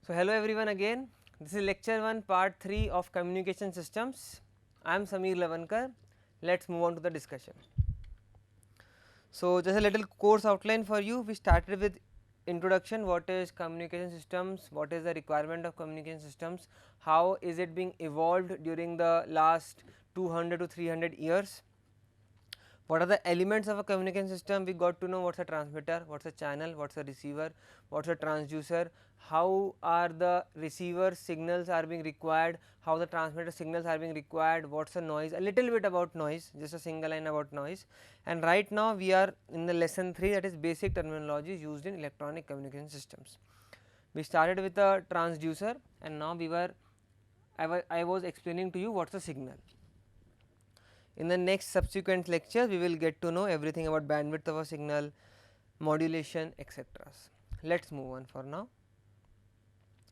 So, hello everyone again. This is lecture 1 part 3 of communication systems. I am Sameer Lavankar. Let us move on to the discussion. So, just a little course outline for you. We started with introduction, what is communication systems, what is the requirement of communication systems, how is it being evolved during the last 200 to 300 years. What are the elements of a communication system? We got to know what is a transmitter, what is a channel, what is a receiver, what is a transducer, how are the receiver signals are being required, how the transmitter signals are being required, what is a noise, a little bit about noise, just a single line about noise. And right now we are in the lesson 3, that is basic terminology used in electronic communication systems. We started with a transducer and now I was explaining to you what is a signal. In the next subsequent lecture, we will get to know everything about bandwidth of a signal, modulation, etc. Let us move on for now.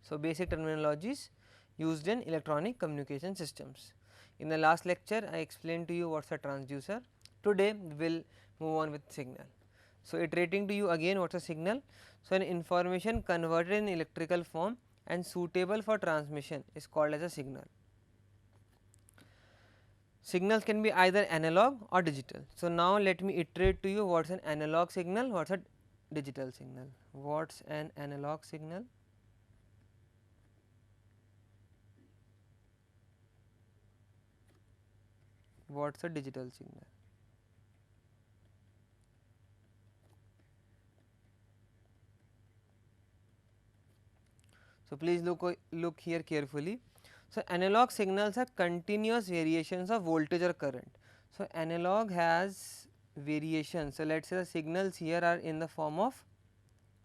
So, basic terminologies used in electronic communication systems. In the last lecture, I explained to you what is a transducer. Today, we will move on with signal. So, iterating to you again what is a signal. So, an information converted in electrical form and suitable for transmission is called as a signal. Signals can be either analog or digital. So, now let me iterate to you what is an analog signal, what is a digital signal. What is an analog signal? What is a digital signal? So, please look here carefully. So, analog signals are continuous variations of voltage or current. So, analog has variations. So, let us say the signals here are in the form of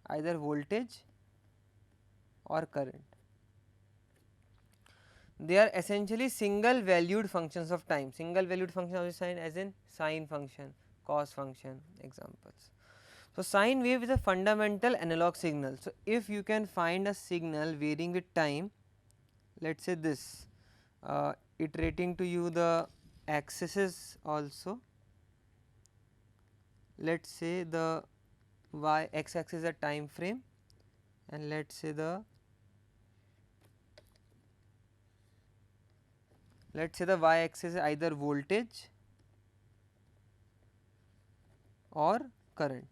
either voltage or current. They are essentially single valued functions of time, single valued function of the sign as in sine function, cos function examples. So, sine wave is a fundamental analog signal. So, if you can find a signal varying with time, let us say this, iterating to you the axes also, let us say the y x axis is a time frame and let us say the y axis is either voltage or current.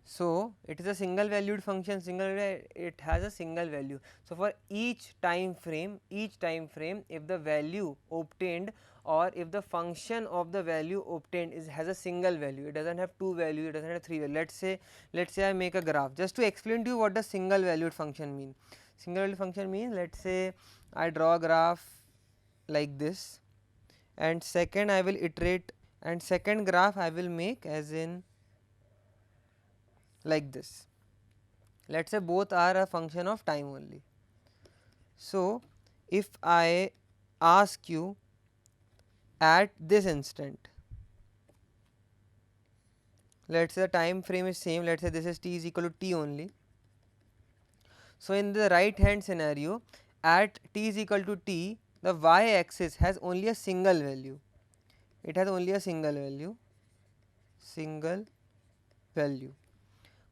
So, it is a single valued function, it has a single value. So, for each time frame if the value obtained or if the function of the value obtained has a single value, it does not have two values, it does not have three values. Let us say I make a graph just to explain to you what does single valued function mean. Single valued function means, let us say I draw a graph like this and second I will iterate and second graph I will make as in like this. Let us say both are a function of time only. So, if I ask you at this instant, let us say the time frame is same, let us say this is t is equal to t only. So, in the right hand scenario at t is equal to t, the y axis has only a single value, it has only a single value.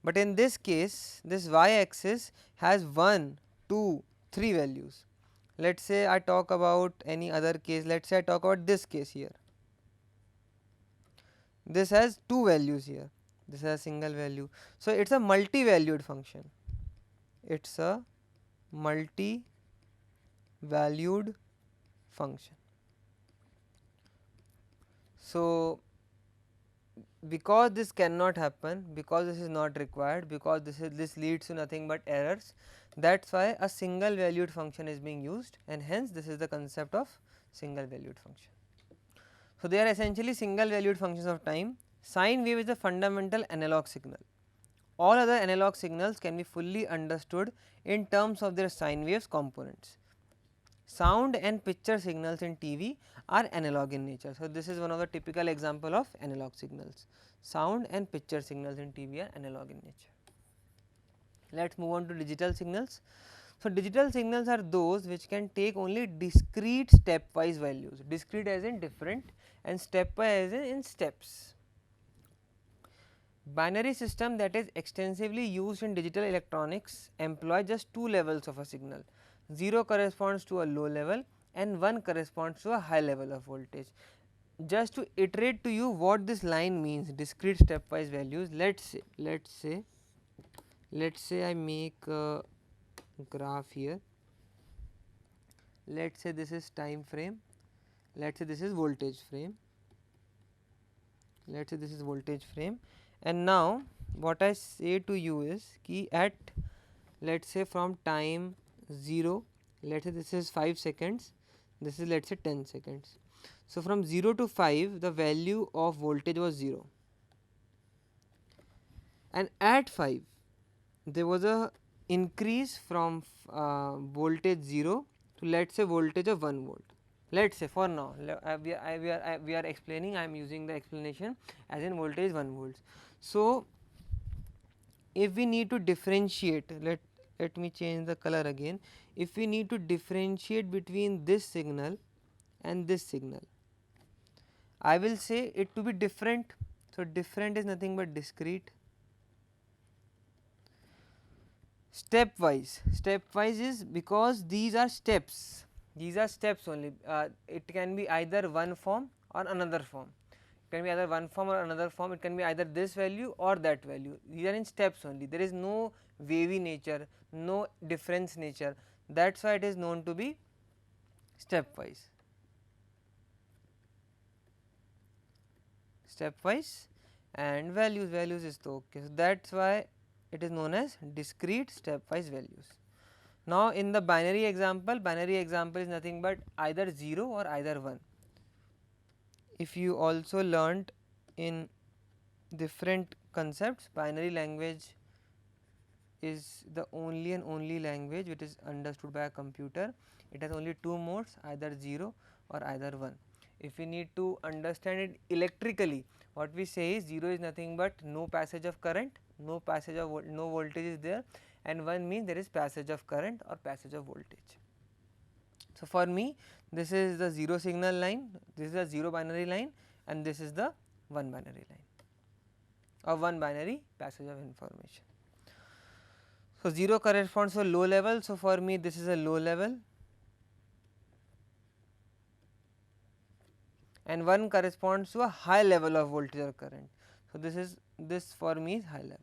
But in this case this y axis has 1, 2, 3 values. Let us say I talk about any other case, let us say I talk about this case here. This has 2 values here, this has a single value. So, it is a multi-valued function, it is a multi-valued function. So, because this cannot happen, because this is not required, because this leads to nothing but errors, that is why a single valued function is being used and hence this is the concept of single valued function. So, they are essentially single valued functions of time. Sine wave is a fundamental analog signal. All other analog signals can be fully understood in terms of their sine waves components. Sound and picture signals in TV are analog in nature. So, this is one of the typical example of analog signals. Sound and picture signals in TV are analog in nature. Let us move on to digital signals. So, digital signals are those which can take only discrete stepwise values, discrete as in different and stepwise as in steps. Binary system that is extensively used in digital electronics employ just two levels of a signal. 0 corresponds to a low level and 1 corresponds to a high level of voltage. Just to iterate to you what this line means, discrete stepwise values. Let's say I make a graph here. Let's say this is time frame. Let's say this is voltage frame. Let's say this is voltage frame. And now what I say to you is key at, let's say from time 0, let's say this is 5 seconds, this is let's say 10 seconds. So from 0 to 5 the value of voltage was 0, and at 5 there was a increase from voltage 0 to let's say voltage of 1 volt. Let's say for now we are explaining, I am using the explanation as in voltage 1 volts. So if we need to differentiate, let me change the color again. If we need to differentiate between this signal and this signal, I will say it to be different. So different is nothing but discrete. Stepwise is because these are steps, only. It can be either one form or another form. It can be either one form or another form. It can be either this value or that value. These are in steps only. There is no wavy nature, no difference nature. That's why it is known to be stepwise. And values is the okay. So that's why it is known as discrete stepwise values. Now in the binary example is nothing but either 0 or either 1. If you also learnt in different concepts, binary language is the only and only language which is understood by a computer. It has only two modes, either 0 or either 1. If we need to understand it electrically, what we say is 0 is nothing but no passage of current, no voltage is there, and 1 means there is passage of current or passage of voltage. So for me this is the 0 signal line, this is the 0 binary line, and this is the 1 binary line or 1 binary passage of information. So 0 corresponds to a low level, so for me this is a low level, and 1 corresponds to a high level of voltage or current. So this for me is high level.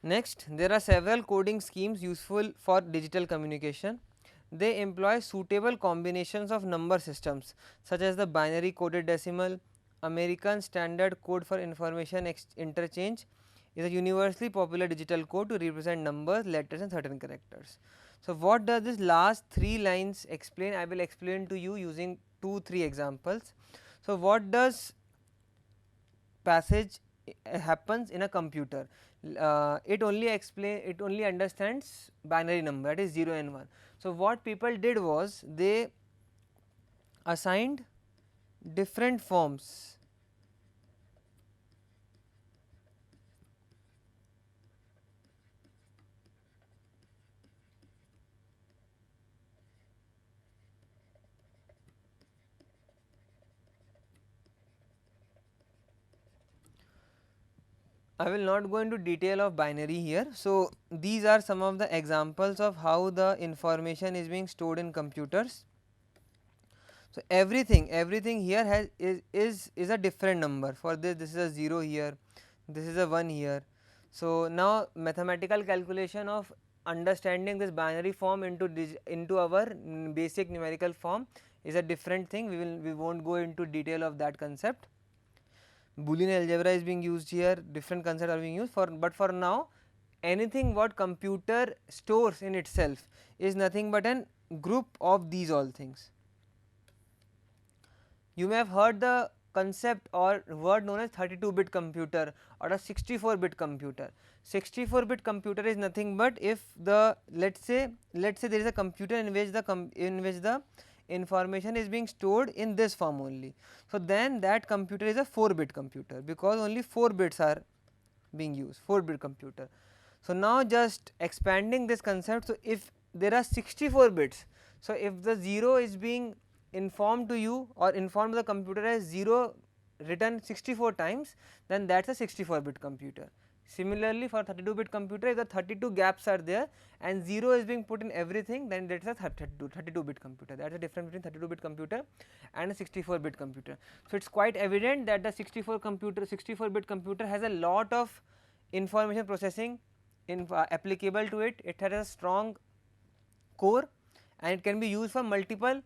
Next, there are several coding schemes useful for digital communication. They employ suitable combinations of number systems such as the binary coded decimal. American Standard Code for Information Interchange is a universally popular digital code to represent numbers, letters and certain characters. So what does this last 3 lines explain? I will explain to you using 2-3 examples. So what does passage happens in a computer? It only understands binary number, that is 0 and 1. So what people did was they assigned different forms. I will not go into detail of binary here. So these are some of the examples of how the information is being stored in computers. So everything here has is a different number. For this is a 0 here, this is a 1 here. So now mathematical calculation of understanding this binary form into our basic numerical form is a different thing. We won't go into detail of that concept. Boolean algebra is being used here, different concepts are being used for, but for now anything what computer stores in itself is nothing but an group of these all things. You may have heard the concept or word known as 32-bit computer or a 64-bit computer. 64-bit computer is nothing but if the let's say there is a computer in which the information is being stored in this form only. So then that computer is a 4-bit computer because only 4 bits are being used, 4-bit computer. So now just expanding this concept, so if there are 64 bits, so if the 0 is being inform to you or inform the computer as 0 written 64 times, then that is a 64-bit computer. Similarly, for 32-bit computer, if the 32 gaps are there and 0 is being put in everything, then that is a 32-bit computer. That is the difference between 32-bit computer and a 64-bit computer. So, it is quite evident that the 64-bit computer has a lot of information processing applicable to it. It has a strong core and it can be used for multiple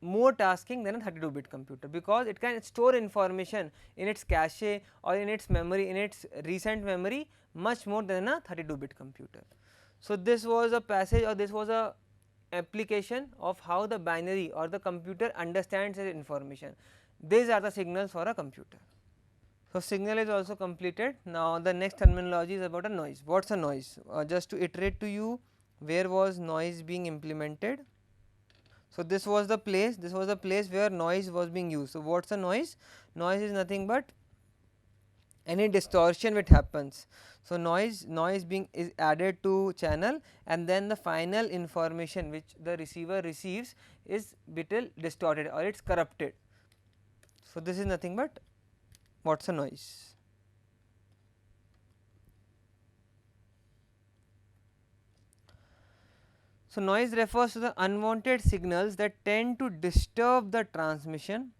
more tasking than a 32-bit computer, because it can store information in its cache or in its memory, in its recent memory, much more than a 32-bit computer. So, this was a passage, or this was a application of how the binary or the computer understands its information. These are the signals for a computer. So, signal is also completed. Now, the next terminology is about a noise. What is a noise? Just to iterate to you, where was noise being implemented? So, this was the place where noise was being used. So, what is a noise? Noise is nothing but any distortion which happens. So, noise being is added to channel, and then the final information which the receiver receives is little distorted or it is corrupted. So, this is nothing but what is a noise. So, noise refers to the unwanted signals that tend to disturb the transmission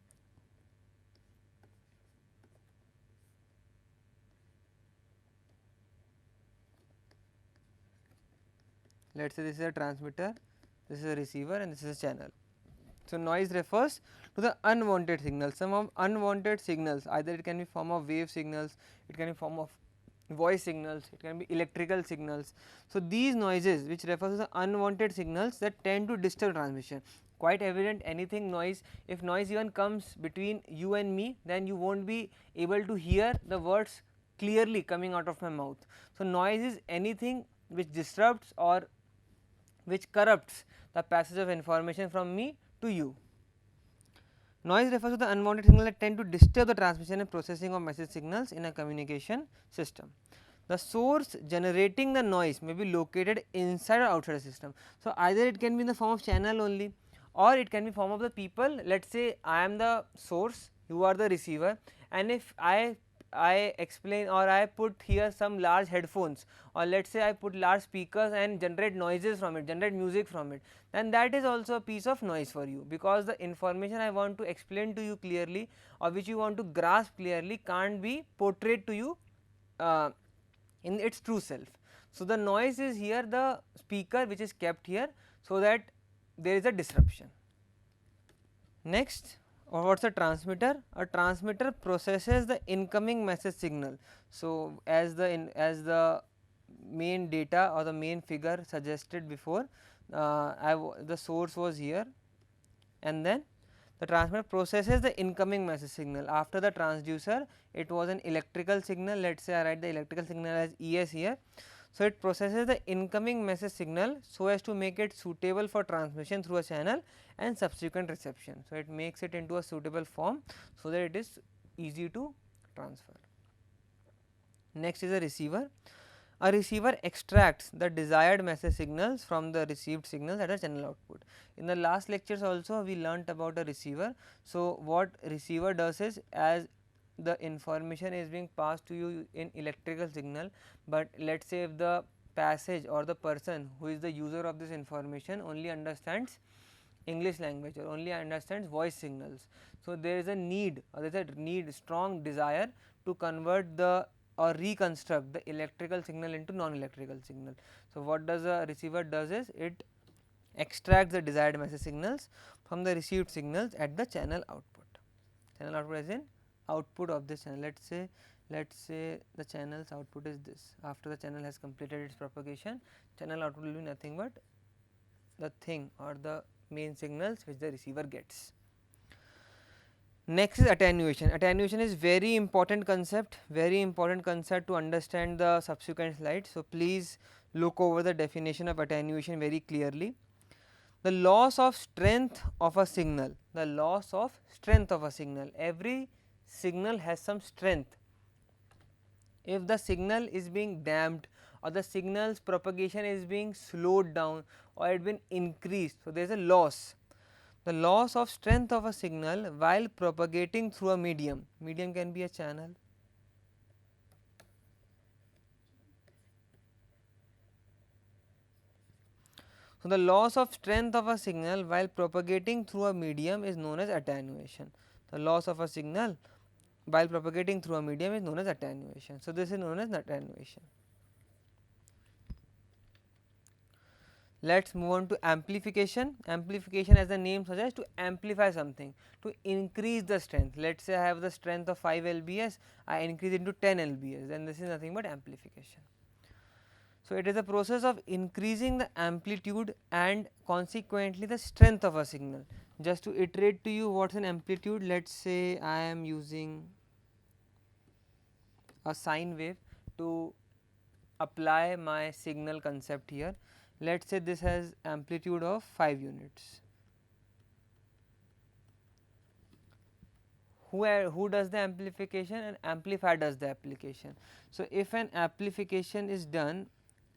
let us say this is a transmitter, this is a receiver and this is a channel. So, noise refers to the unwanted signals, some of unwanted signals, either it can be form of wave signals, it can be form of voice signals, it can be electrical signals. So, these noises which refers to the unwanted signals that tend to disturb transmission. Quite evident, anything noise, if noise even comes between you and me, then you will not be able to hear the words clearly coming out of my mouth. So, noise is anything which disrupts or which corrupts the passage of information from me to you. Noise refers to the unwanted signals that tend to disturb the transmission and processing of message signals in a communication system. The source generating the noise may be located inside or outside the system. So, either it can be in the form of channel only, or it can be form of the people. Let us say I am the source, you are the receiver, and if I explain or I put here some large headphones, or let us say I put large speakers and generate noises from it, generate music from it, then that is also a piece of noise for you, because the information I want to explain to you clearly or which you want to grasp clearly can't be portrayed to you in its true self. So, the noise is here the speaker which is kept here, so that there is a disruption. Next, what is a transmitter? A transmitter processes the incoming message signal. So, as the main data or the main figure suggested before, the source was here, and then the transmitter processes the incoming message signal. After the transducer, it was an electrical signal. Let us say I write the electrical signal as ES here. So, it processes the incoming message signal so as to make it suitable for transmission through a channel and subsequent reception. So, it makes it into a suitable form so that it is easy to transfer. Next is a receiver. A receiver extracts the desired message signals from the received signals at a channel output. In the last lectures also we learnt about a receiver. So, what receiver does is, as the information is being passed to you in electrical signal, but let us say if the passage or the person who is the user of this information only understands English language or only understands voice signals. So, there is a need, or there is a need, strong desire to convert the or reconstruct the electrical signal into non-electrical signal. So, what does a receiver does is, it extracts the desired message signals from the received signals at the channel output. Channel output as in output of this channel. Let us say the channel's output is this. After the channel has completed its propagation, channel output will be nothing but the thing or the main signals which the receiver gets. Next is attenuation. Attenuation is very important concept to understand the subsequent slides. So, please look over the definition of attenuation very clearly. The loss of strength of a signal, every signal has some strength. If the signal is being damped or the signal's propagation is being slowed down or it been increased, so there is a loss. the loss of strength of a signal while propagating through a medium. Medium can be a channel. So, the loss of strength of a signal while propagating through a medium is known as attenuation. The loss of a signal while propagating through a medium is known as attenuation. So, this is known as attenuation. Let us move on to amplification. Amplification, as the name suggests, to amplify something, to increase the strength. Let us say I have the strength of 5 lbs, I increase it to 10 lbs, then this is nothing but amplification. So, it is a process of increasing the amplitude and consequently the strength of a signal. Just to iterate to you what is an amplitude, let us say I am using a sine wave to apply my signal concept here. Let us say this has amplitude of 5 units. Who does the amplification? An amplifier does the application. So, if an amplification is done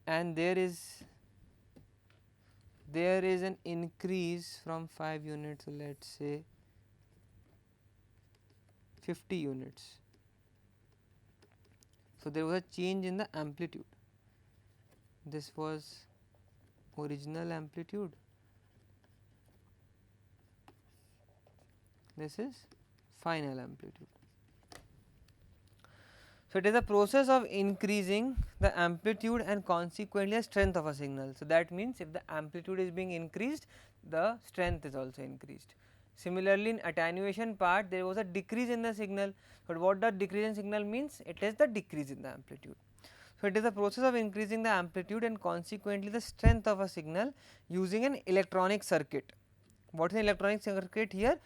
and there is an increase from 5 units, so let us say 50 units. So, there was a change in the amplitude. This was original amplitude, this is final amplitude. So, it is a process of increasing the amplitude and consequently the strength of a signal. So, that means if the amplitude is being increased, the strength is also increased. Similarly, in attenuation part there was a decrease in the signal, but what does decrease in signal means? It is the decrease in the amplitude. So, it is a process of increasing the amplitude and consequently the strength of a signal using an electronic circuit. What is an electronic circuit here?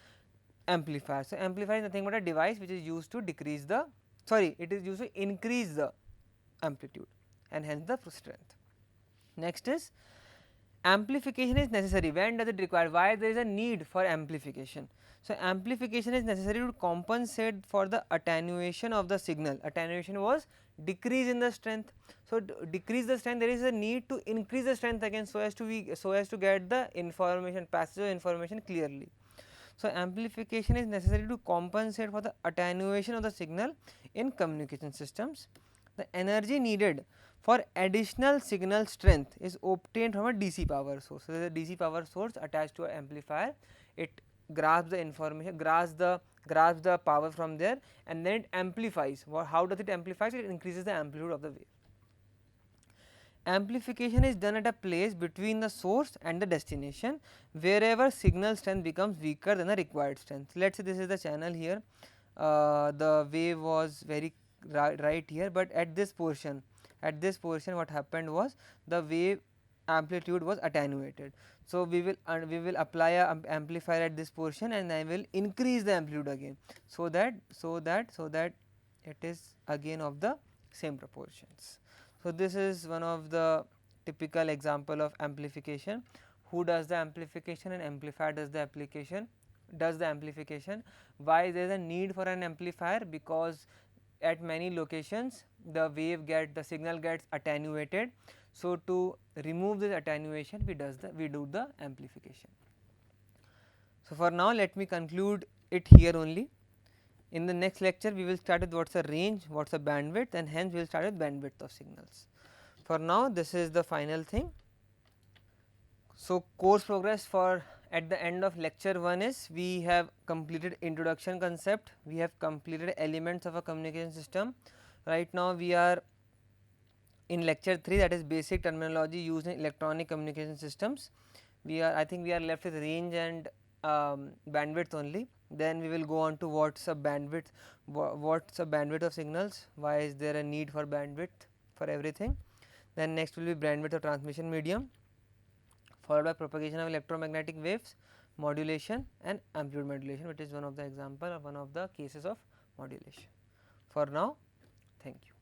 Amplifier. So, amplifier is nothing but a device which is used to decrease the it is used to increase the amplitude and hence the strength. Next is amplification is necessary. When does it require? Why there is a need for amplification? So, amplification is necessary to compensate for the attenuation of the signal. Attenuation was decrease in the strength. So, decrease the strength, there is a need to increase the strength again, so as to get the information, passage of information clearly. So, amplification is necessary to compensate for the attenuation of the signal in communication systems. The energy needed for additional signal strength is obtained from a DC power source. So, there is a DC power source attached to an amplifier, it grasps the information, grasps the power from there and then it amplifies. How does it amplify? It increases the amplitude of the wave. Amplification is done at a place between the source and the destination, wherever signal strength becomes weaker than the required strength. Let us say this is the channel here, the wave was very right here, but at this portion what happened was the wave amplitude was attenuated. So, we will apply a amplifier at this portion and I will increase the amplitude again, so that it is again of the same proportions. So, this is one of the typical example of amplification. Who does the amplification? An amplifier does the amplification. Why there is a need for an amplifier? Because at many locations the signal gets attenuated. So, to remove this attenuation we do the amplification. So, for now let me conclude it here only. In the next lecture we will start with what is a range, what is a bandwidth, and hence we will start with bandwidth of signals. For now this is the final thing. So, course progress for at the end of lecture 1 is we have completed introduction concept, we have completed elements of a communication system. Right now we are in lecture 3, that is basic terminology used in electronic communication systems. I think we are left with range and bandwidth only. Then we will go on to what's a bandwidth, of signals, why is there a need for bandwidth for everything. Then next will be bandwidth of transmission medium, followed by propagation of electromagnetic waves, modulation and amplitude modulation, which is one of the example of one of the cases of modulation. For now, thank you.